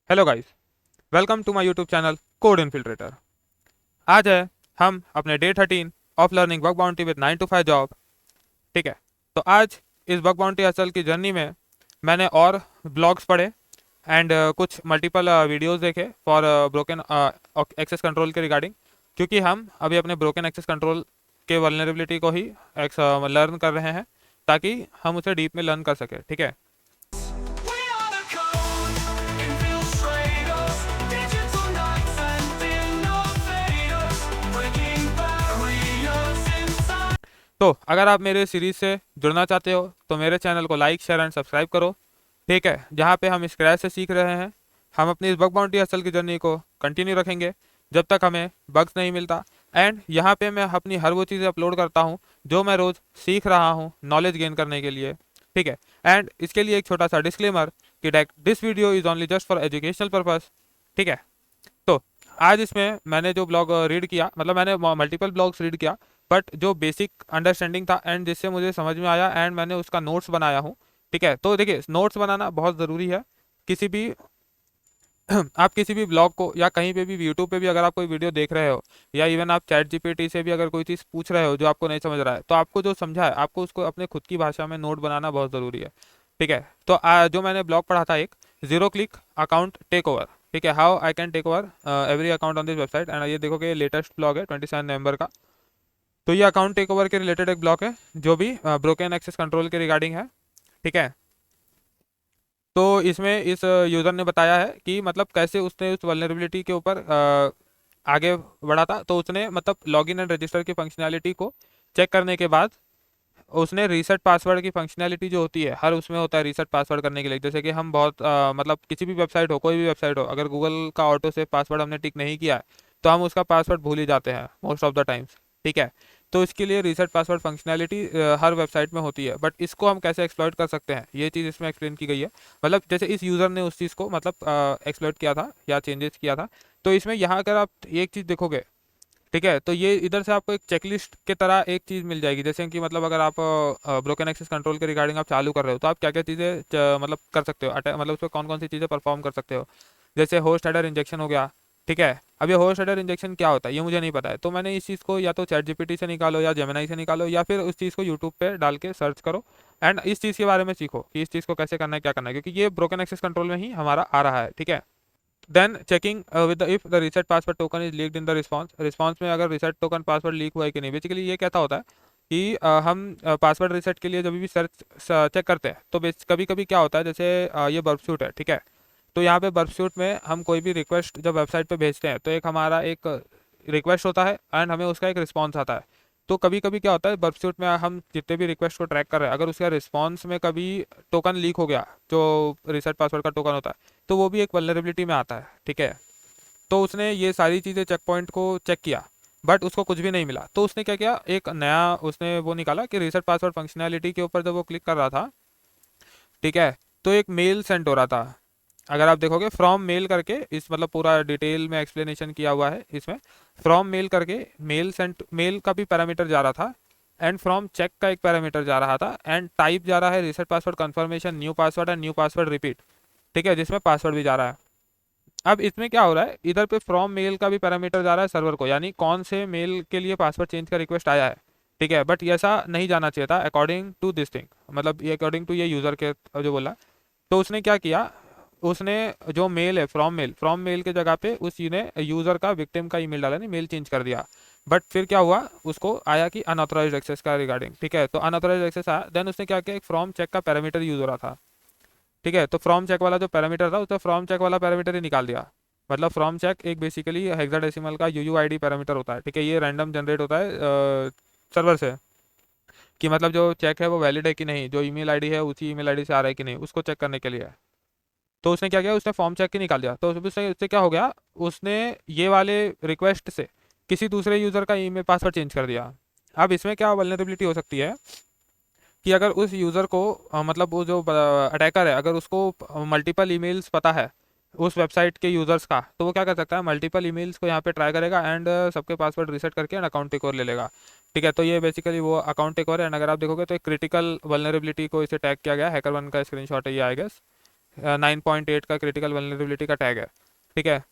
Hello guys, welcome to my YouTube channel code infiltrator. आज है हम अपने day 13 of learning bug bounty with 9 to 5 job. ठीक है, तो आज इस बग बाउंटी हसल की जर्नी में मैंने और ब्लॉग्स पढ़े एंड कुछ मल्टीपल वीडियोस देखे फॉर ब्रोकन एक्सेस कंट्रोल के रिगार्डिंग, क्योंकि हम अभी अपने ब्रोकन एक्सेस कंट्रोल के वल्नरेबिलिटी को ही लर्न कर रहे हैं ताकि हम उसे डीप में लर्न कर सकें। ठीक है, तो अगर आप मेरे सीरीज से जुड़ना चाहते हो तो मेरे चैनल को लाइक शेयर एंड सब्सक्राइब करो। ठीक है, जहाँ पे हम स्क्रैच से सीख रहे हैं। हम अपनी इस बग बाउंटी हसल की जर्नी को कंटिन्यू रखेंगे जब तक हमें बग्स नहीं मिलता। एंड यहाँ पे मैं अपनी हर वो चीज़ें अपलोड करता हूँ जो मैं रोज़ सीख रहा हूँ नॉलेज गेन करने के लिए। ठीक है, एंड इसके लिए एक छोटा सा डिस्क्लेमर कि this video is only just for educational purpose. ठीक है, तो आज इसमें मैंने जो ब्लॉग रीड किया, मतलब मैंने मल्टीपल ब्लॉग्स रीड किया, बट जो बेसिक अंडरस्टैंडिंग था एंड जिससे मुझे समझ में आया एंड मैंने उसका नोट्स बनाया हूँ। ठीक है, तो देखिए नोट्स बनाना बहुत ज़रूरी है किसी भी आप किसी भी ब्लॉग को या कहीं पे भी यूट्यूब पे भी अगर आप कोई वीडियो देख रहे हो या इवन आप चैट जीपीटी से भी अगर कोई चीज़ पूछ रहे हो जो आपको नहीं समझ रहा है, तो आपको जो समझा है आपको उसको अपने खुद की भाषा में नोट बनाना बहुत ज़रूरी है। ठीक है, तो जो मैंने ब्लॉग पढ़ा था एक zero click account take over. ठीक है, how I can take over every account on this website. And ये देखो कि लेटेस्ट ब्लॉग है 27 नवंबर का। तो ये अकाउंट टेक ओवर के रिलेटेड एक ब्लॉग है जो भी ब्रोकन एक्सेस कंट्रोल के रिगार्डिंग है। ठीक है, तो इसमें इस यूज़र ने बताया है कि मतलब कैसे उसने उस वल्नरेबिलिटी के ऊपर आगे बढ़ा था। तो उसने मतलब लॉगिन एंड रजिस्टर की फंक्शनैलिटी को चेक करने के बाद उसने रीसेट पासवर्ड की फंक्शनैलिटी जो होती है, हर उसमें होता है रीसेट पासवर्ड करने के लिए। जैसे कि हम बहुत मतलब किसी भी वेबसाइट हो, कोई भी वेबसाइट हो, अगर गूगल का ऑटो सेव पासवर्ड हमने टिक नहीं किया है तो हम उसका पासवर्ड भूल ही जाते हैं मोस्ट ऑफ द टाइम्स। ठीक है, तो इसके लिए रीसेट पासवर्ड फंक्शनैलिटी हर वेबसाइट में होती है, बट इसको हम कैसे एक्सप्लॉइट कर सकते हैं ये चीज़ इसमें एक्सप्लेन की गई है। मतलब जैसे इस यूज़र ने उस चीज़ को मतलब एक्सप्लॉइट किया था या चेंजेस किया था। तो इसमें यहाँ अगर आप एक चीज़ देखोगे, ठीक है, तो ये इधर से आपको एक चेकलिस्ट के तरह एक चीज़ मिल जाएगी। जैसे कि मतलब अगर आप ब्रोकन एक्सेस कंट्रोल के रिगार्डिंग आप चालू कर रहे हो तो आप क्या क्या चीज़ें मतलब कर सकते हो, मतलब उस पर कौन कौन सी चीज़ें परफॉर्म कर सकते हो। जैसे होस्ट हेडर इंजेक्शन हो गया। ठीक है, अब ये होस्ट हेडर इंजेक्शन क्या होता है ये मुझे नहीं पता है, तो मैंने इस चीज़ को या तो चैट जीपीटी से निकालो या जेमिनाई से निकालो या फिर उस चीज़ को यूट्यूब पे डाल के सर्च करो एंड इस चीज़ के बारे में सीखो कि इस चीज़ को कैसे करना है क्या करना है, क्योंकि ये ब्रोकन एक्सेस कंट्रोल में ही हमारा आ रहा है। ठीक है, then checking with the if the reset password token is leaked in the response. Response में अगर रीसेट टोकन पासवर्ड लीक हुआ है कि नहीं। बेसिकली ये कहता होता है कि हम पासवर्ड रीसेट के लिए जब भी सर्च चेक करते हैं तो कभी कभी क्या होता है, जैसे ये बर्फशूट है। ठीक है, तो यहाँ पे बर्फशूट में हम कोई भी रिक्वेस्ट जब वेबसाइट पे भेजते हैं तो एक हमारा एक रिक्वेस्ट होता है एंड हमें उसका एक रिस्पॉन्स आता है। तो कभी कभी क्या होता है बर्फशूट में हम जितने भी रिक्वेस्ट को ट्रैक कर रहे हैं, अगर उसका रिस्पॉन्स में कभी टोकन लीक हो गया जो रीसेट पासवर्ड का टोकन होता है तो वो भी एक वल्नरेबिलिटी में आता है। ठीक है, तो उसने ये सारी चीज़ें चेक पॉइंट को चेक किया बट उसको कुछ भी नहीं मिला। तो उसने क्या किया, एक नया उसने वो निकाला कि रीसेट पासवर्ड फंक्शनैलिटी के ऊपर जब वो क्लिक कर रहा था, ठीक है, तो एक मेल सेंड हो रहा था। अगर आप देखोगे फ्रॉम मेल करके इस मतलब पूरा डिटेल में एक्सप्लेनेशन किया हुआ है इसमें। फ्रॉम मेल करके मेल सेंट मेल का भी पैरामीटर जा रहा था एंड फ्रॉम चेक का एक पैरामीटर जा रहा था एंड टाइप जा रहा है reset password confirmation new password and new password repeat. ठीक है, जिसमें पासवर्ड भी जा रहा है। अब इसमें क्या हो रहा है, इधर पे फ्रॉम मेल का भी पैरामीटर जा रहा है सर्वर को, यानी कौन से मेल के लिए पासवर्ड चेंज का रिक्वेस्ट आया है। ठीक है, बट ये ऐसा नहीं जाना चाहिए था अकॉर्डिंग टू दिस थिंग, मतलब ये अकॉर्डिंग टू ये यूज़र के जो बोला। तो उसने क्या किया, उसने जो मेल है फ्रॉम मेल के जगह पे उस ने यूज़र का विक्टिम का ईमेल डाला, नहीं मेल चेंज कर दिया। बट फिर क्या हुआ, उसको आया कि अनऑथराइज्ड एक्सेस का रिगार्डिंग। ठीक है, तो अनऑथराइज्ड एक्सेस आया, देन उसने क्या किया, एक फ्रॉम चेक का पैरामीटर यूज हो रहा था। ठीक है, तो फ्रॉम चेक वाला जो पैरामीटर था उसने फ्रॉम चेक वाला पैरामीटर ही निकाल दिया। मतलब फ्रॉम चेक एक बेसिकली हेक्साडेसिमल का यूयूआईडी पैरामीटर होता है। ठीक है, ये रैंडम जनरेट होता है सर्वर से कि मतलब जो चेक है वो वैलिड है कि नहीं, जो ईमेल आईडी है उसी ईमेल आईडी से आ रहा है कि नहीं, उसको चेक करने के लिए है। तो उसने क्या किया, उसने फॉर्म चेक ही निकाल दिया। तो उसने उससे क्या हो गया, उसने ये वाले रिक्वेस्ट से किसी दूसरे यूज़र का ईमेल पासवर्ड चेंज कर दिया। अब इसमें क्या वल्नरेबिलिटी हो सकती है कि अगर उस यूज़र को मतलब वो जो अटैकर है अगर उसको मल्टीपल ईमेल्स पता है उस वेबसाइट के यूज़र्स का, तो वो क्या कर सकता है, मल्टीपल ईमेल्स को यहाँ पे ट्राई करेगा एंड सबके पासवर्ड रीसेट करके एंड अकाउंट टेक ओवर ले लेगा। ठीक है, तो ये बेसिकली वो अकाउंट टेक ओवर है। एंड अगर आप देखोगे तो एक क्रिटिकल वल्नरेबिलिटी को इसे टैग किया गया, हैकर वन का स्क्रीनशॉट है ये आई गेस। 9.8 का क्रिटिकल वल्नरेबिलिटी का टैग है, ठीक है।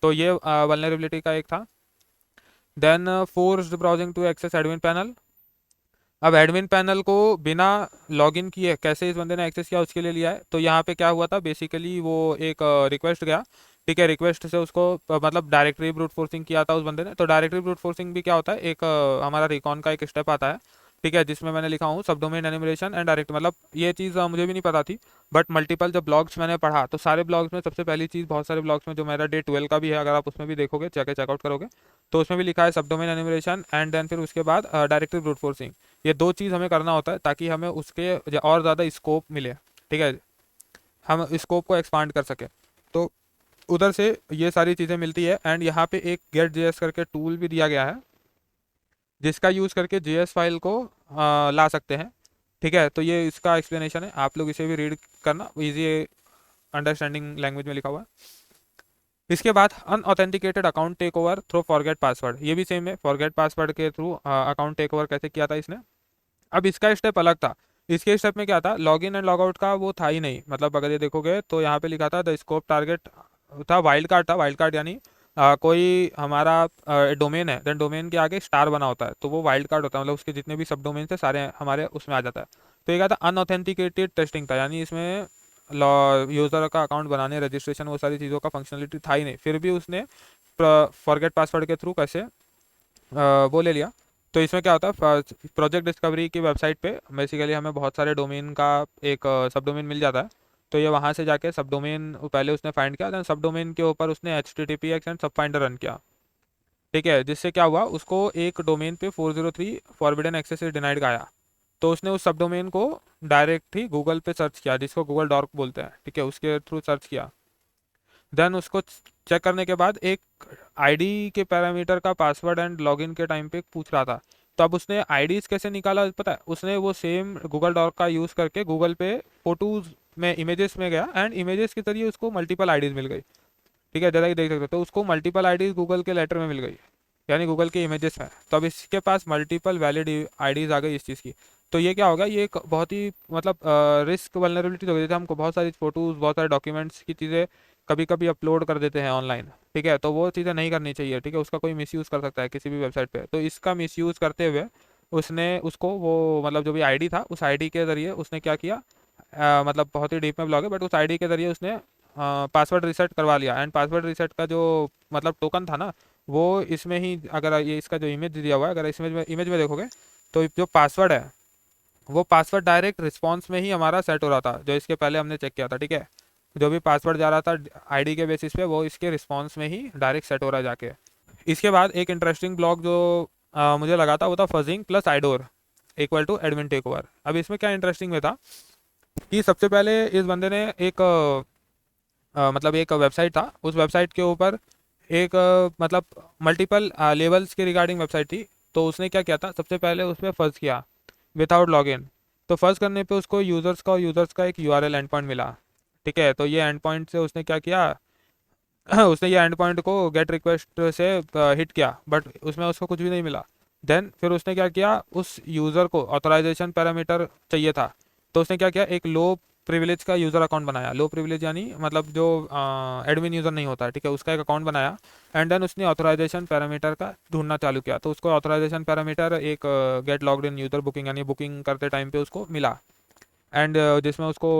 तो ये वल्नरेबिलिटी का एक था। Then forced browsing to access admin panel. अब एडमिन पैनल को बिना लॉगिन किए कैसे इस बंदे ने एक्सेस किया उसके लिए लिया है। तो यहाँ पे क्या हुआ था, बेसिकली वो एक रिक्वेस्ट गया, ठीक है। रिक्वेस्ट से उसको मतलब डायरेक्टरी ब्रूट फोर्सिंग किया था उस बंदे ने। तो डायरेक्टरी ब्रूट फोर्सिंग भी क्या होता है, एक हमारा रिकॉन का एक स्टेप आता है, ठीक है, जिसमें मैंने लिखा हूँ सब डोमेन एनिमरेशन एंड डायरेक्ट, मतलब ये चीज़ मुझे भी नहीं पता थी, बट मल्टीपल जब ब्लॉग्स मैंने पढ़ा तो सारे ब्लॉग्स में सबसे पहली चीज़, बहुत सारे ब्लॉग्स में जो मेरा डे 12 का भी है, अगर आप उसमें भी देखोगे जाके चेकआउट करोगे तो उसमें भी लिखा है सब डोमेन एनिमरेशन एंड देन फिर उसके बाद डायरेक्टरी ब्रूट फोर्सिंग। ये दो चीज़ हमें करना होता है ताकि हमें उसके और ज़्यादा स्कोप मिले, ठीक है, हम स्कोप को एक्सपांड कर सके। तो उधर से ये सारी चीज़ें मिलती है। एंड यहाँ पे एक गेट जेएस करके टूल भी दिया गया है जिसका यूज़ करके जेएस फाइल को ला सकते हैं, ठीक है। तो ये इसका एक्सप्लेनेशन है, आप लोग इसे भी रीड करना, इजी अंडरस्टैंडिंग लैंग्वेज में लिखा हुआ है। इसके बाद unauthenticated account take over through forget password, ये भी सेम है, फॉरगेट पासवर्ड के थ्रू अकाउंट टेक ओवर कैसे किया था इसने। अब इसका स्टेप अलग था। इसके स्टेप में क्या था, लॉगिन एंड लॉग आउट का वो था ही नहीं, मतलब अगर ये देखोगे तो यहाँ पे लिखा था द स्कोप टारगेट था, वाइल्ड कार्ड था। वाइल्ड कार्ड यानी कोई हमारा डोमेन है, देन डोमेन के आगे स्टार बना होता है तो वो वाइल्ड कार्ड होता है, मतलब उसके जितने भी सब डोमेन थे सारे हमारे उसमें आ जाता है। तो ये क्या था, अनऑथेंटिकेटेड टेस्टिंग था, यानी इसमें यूज़र का अकाउंट बनाने, रजिस्ट्रेशन, वो सारी चीज़ों का फंक्शनलिटी था ही नहीं, फिर भी उसने फॉरगेट पासवर्ड के थ्रू कैसे वो ले लिया। तो इसमें क्या होता है, प्रोजेक्ट डिस्कवरी की वेबसाइट पे बेसिकली हमें बहुत सारे डोमेन का एक सब डोमेन मिल जाता है। तो ये वहाँ से जाके सब डोमेन पहले उसने फाइंड किया, देन सब डोमेन के ऊपर उसने HTTPS एंड सब फाइंडर रन किया, ठीक है। जिससे क्या हुआ, उसको एक डोमेन पे 403 फॉरबिडन एक्सेस इज डिनाइड का आया। तो उसने उस सब डोमेन को डायरेक्ट ही गूगल पे सर्च किया, जिसको गूगल डॉर्क बोलते हैं, ठीक है, उसके थ्रू सर्च किया। देन उसको चेक करने के बाद एक आईडी के पैरामीटर का पासवर्ड एंड लॉगिन के टाइम पे पूछ रहा था। तो अब उसने आईडीज कैसे निकाला पता है, उसने वो सेम गूगल डॉक का यूज़ करके गूगल पे फोटोज में इमेजेस में गया एंड इमेजेस के जरिए उसको मल्टीपल आईडीज मिल गई, ठीक है, जैसा कि देख सकते हो। तो उसको मल्टीपल आईडीज गूगल के लेटर में मिल गई, यानी गूगल के इमेजेस में। तो अब इसके पास मल्टीपल वैलिड आईडीज आ गई इस चीज़ की। तो ये क्या होगा, ये एक बहुत ही मतलब रिस्क वल्नरेबिलिटी हो गई, जैसे हमको बहुत सारी फोटोज़, बहुत सारे डॉक्यूमेंट्स की चीज़ें कभी कभी अपलोड कर देते हैं ऑनलाइन, ठीक है। तो वो चीज़ें नहीं करनी चाहिए, ठीक है, उसका कोई मिसयूज़ कर सकता है किसी भी वेबसाइट पे। तो इसका मिसयूज़ करते हुए उसने उसको वो मतलब जो भी आईडी था उस आईडी के ज़रिए उसने क्या किया, मतलब बहुत ही डीप में ब्लॉग है, बट उस आईडी के ज़रिए उसने पासवर्ड रीसेट करवा लिया। एंड पासवर्ड रीसेट का जो मतलब टोकन था ना, वो इसमें ही, अगर ये इसका जो इमेज दिया हुआ है, अगर इस इमेज में देखोगे तो जो पासवर्ड है वो पासवर्ड डायरेक्ट रिस्पॉन्स में ही हमारा सेट हो रहा था, जो इसके पहले हमने चेक किया था, ठीक है। जो भी पासवर्ड जा रहा था आईडी के बेसिस पे वो इसके रिस्पॉन्स में ही डायरेक्ट सेट हो रहा है जाके। इसके बाद एक इंटरेस्टिंग ब्लॉग जो मुझे लगा था वो था fuzzing plus IDOR equal to admin takeover. अब इसमें क्या इंटरेस्टिंग में था कि सबसे पहले इस बंदे ने एक मतलब एक वेबसाइट था, उस वेबसाइट के ऊपर एक मतलब मल्टीपल लेवल्स के रिगार्डिंग वेबसाइट थी। तो उसने क्या किया था, सबसे पहले उस पर फर्ज किया विदाउट लॉगिन। तो फर्ज करने पे उसको यूज़र्स का एक URL एंड पॉइंट मिला, ठीक है। तो ये एंड पॉइंट से उसने क्या किया उसने ये एंड पॉइंट को गेट रिक्वेस्ट से हिट किया, बट उसमें उसको कुछ भी नहीं मिला। देन फिर उसने क्या किया, उस यूज़र को ऑथराइजेशन पैरामीटर चाहिए था। तो उसने क्या किया, एक लो प्रिविलेज का यूज़र अकाउंट बनाया। लो प्रिविलेज यानी मतलब जो एडमिन यूज़र नहीं होता है, ठीक है, उसका एक अकाउंट बनाया। एंड देन उसने ऑथराइजेशन पैरामीटर का ढूंढना चालू किया। तो उसको ऑथराइजेशन पैरामीटर एक get logged in user booking यानी बुकिंग करते टाइम पे उसको मिला। एंड जिसमें उसको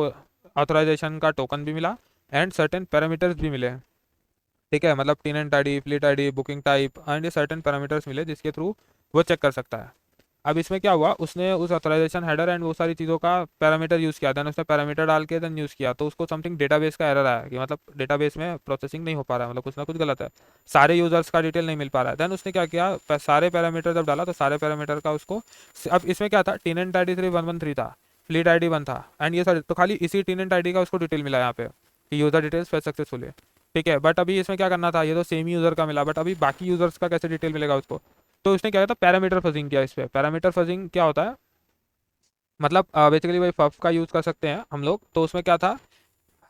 ऑथराइजेशन का टोकन भी मिला एंड सर्टेन पैरामीटर्स भी मिले, ठीक है, मतलब tenant ID, fleet ID, booking type and ये सर्टेन पैरामीटर्स मिले जिसके थ्रू वो चेक कर सकता है। अब इसमें क्या हुआ, उसने उस ऑथराइजेशन हेडर एंड वो सारी चीज़ों का पैरामीटर यूज़ किया, देन उसने पैरामीटर डाल के देन यूज़ किया। तो उसको समथिंग डेटाबेस का एरर आया कि मतलब डेटाबेस में प्रोसेसिंग नहीं हो पा रहा है, मतलब कुछ ना कुछ गलत है, सारे यूज़र्स का डिटेल नहीं मिल पा रहा है। देन उसने क्या किया, सारे पैरामीटर जब डाला तो सारे पैरामीटर का उसको, अब इसमें क्या था, टेनेंट आईडी 3113 था, फ्लीट आईडी 1 था एंड ये सारे, तो खाली इसी टेनेंट आईडी का उसको डिटेल मिला यहाँ पे कि यूज़र डिटेल्स फेच सक्सेसफुल है, ठीक है। बट अभी इसमें क्या करना था, ये तो सेम यूज़र का मिला, बट अभी बाकी यूज़र्स का कैसे डिटेल मिलेगा उसको। तो उसने क्या किया था, पैरामीटर फजिंग किया इस पर। पैरामीटर फजिंग क्या होता है, मतलब बेसिकली वही फफ का यूज़ कर सकते हैं हम लोग। तो उसमें क्या था,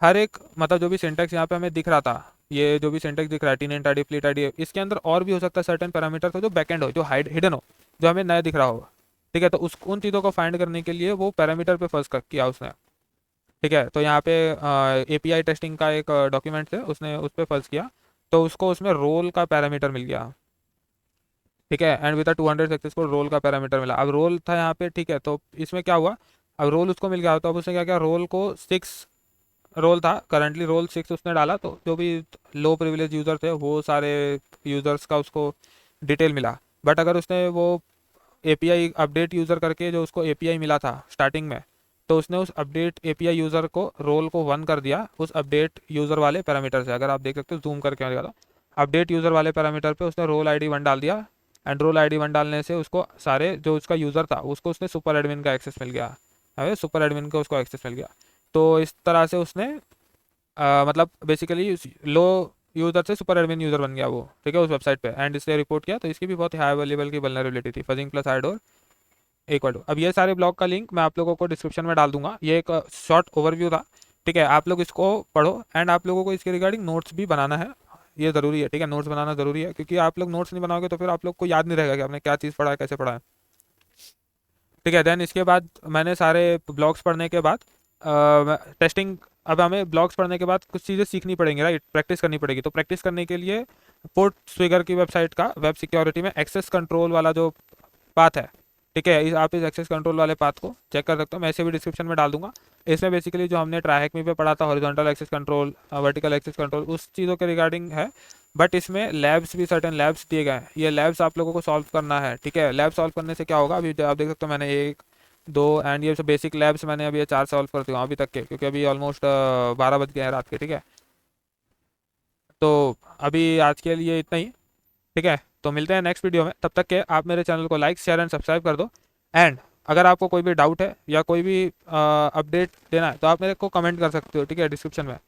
हर एक मतलब जो भी सिंटेक्स यहाँ पे हमें दिख रहा था, ये जो भी सिंटेक्स दिख रहा है टेनेंट आईडी, फ्लीट आईडी, इसके अंदर और भी हो सकता है सर्टेन पैरामीटर हो जो बैकएंड हो, जो हिडन हो, जो हमें नया दिख रहा हो, ठीक है। तो उस उन चीज़ों को फाइंड करने के लिए वो पैरामीटर पे फर्स्ट किया उसने, ठीक है, तो यहाँ पे एपीआई टेस्टिंग का एक डॉक्यूमेंट है, उसने उस पर फर्ज किया, तो उसको उसमें रोल का पैरामीटर मिल गया। ठीक है, एंड विद 200 सक्सेस को रोल का पैरामीटर मिला। अब रोल था यहाँ पे, ठीक है, तो इसमें क्या हुआ, अब रोल उसको मिल गया, तो अब उसने क्या किया, रोल को 6 रोल था करंटली, रोल 6 उसने डाला, तो जो भी लो प्रिविलेज यूज़र थे वो सारे यूज़र्स का उसको डिटेल मिला। बट अगर उसने वो एपीआई अपडेट यूज़र करके जो उसको एपीआई मिला था स्टार्टिंग में, तो उसने उस अपडेट एपीआई यूज़र को रोल को 1 कर दिया उस अपडेट यूज़र वाले पैरामीटर से। अगर आप देख सकते हो जूम करके मैं दिखाता हूँ, अपडेट यूज़र वाले पैरामीटर पे उसने रोल आईडी 1 डाल दिया, एंड रोल आईडी 1 डालने से उसको सारे जो उसका यूज़र था उसको उसने सुपर एडमिन का एक्सेस मिल गया। अरे सुपर एडमिन का उसको एक्सेस मिल गया। तो इस तरह से उसने मतलब बेसिकली लो यूज़र से सुपर एडमिन यूज़र बन गया वो, ठीक है, उस वेबसाइट पे, एंड इसलिए रिपोर्ट किया। तो इसकी भी बहुत हाई लेवल की वल्नरेबिलिटी थी, फजिंग प्लस हाइडोर इक्वल टू। अब ये सारे ब्लॉग का लिंक मैं आप लोगों को डिस्क्रिप्शन में डाल दूंगा। ये एक शॉर्ट ओवरव्यू था, ठीक है, आप लोग इसको पढ़ो, एंड आप लोगों को इसके रिगार्डिंग नोट्स भी बनाना है, ये ज़रूरी है, ठीक है, नोट्स बनाना ज़रूरी है, क्योंकि आप लोग नोट्स नहीं बनाओगे तो फिर आप लोग को याद नहीं रहेगा कि आपने क्या चीज़ पढ़ा है, कैसे पढ़ा है। ठीक है, देन इसके बाद मैंने सारे ब्लॉग्स पढ़ने के बाद टेस्टिंग, अब हमें ब्लॉग्स पढ़ने के बाद कुछ चीज़ें सीखनी पड़ेंगी, राइट, प्रैक्टिस करनी पड़ेगी। तो प्रैक्टिस करने के लिए पोर्ट स्विगर की वेबसाइट का वेब सिक्योरिटी में एक्सेस कंट्रोल वाला जो पाथ है, ठीक है, आप इस एक्सेस कंट्रोल वाले पाथ को चेक कर सकते हो, मैं इसे भी डिस्क्रिप्शन में डाल दूंगा। इसमें बेसिकली जो हमने ट्राइहैक मी पे पढ़ा था, horizontal axis control, vertical access control, उस चीज़ों के रिगार्डिंग है। बट इसमें लैब्स भी, सर्टेन लैब्स दिए गए हैं, ये लैब्स आप लोगों को सॉल्व करना है। ठीक है, लैब सॉल्व करने से क्या होगा, अभी आप देख सकते हो मैंने 1 2 एंड ये सब बेसिक लैब्स मैंने अभी ये 4 सॉल्व कर दिया अभी तक के, क्योंकि अभी ऑलमोस्ट 12 बज गए हैं रात के। ठीक है, तो अभी आज के लिए इतना ही, ठीक है, तो मिलते हैं नेक्स्ट वीडियो में। तब तक के आप मेरे चैनल को लाइक शेयर एंड सब्सक्राइब कर दो, एंड अगर आपको कोई भी डाउट है या कोई भी अपडेट देना है तो आप मेरे को कमेंट कर सकते हो, ठीक है, डिस्क्रिप्शन में।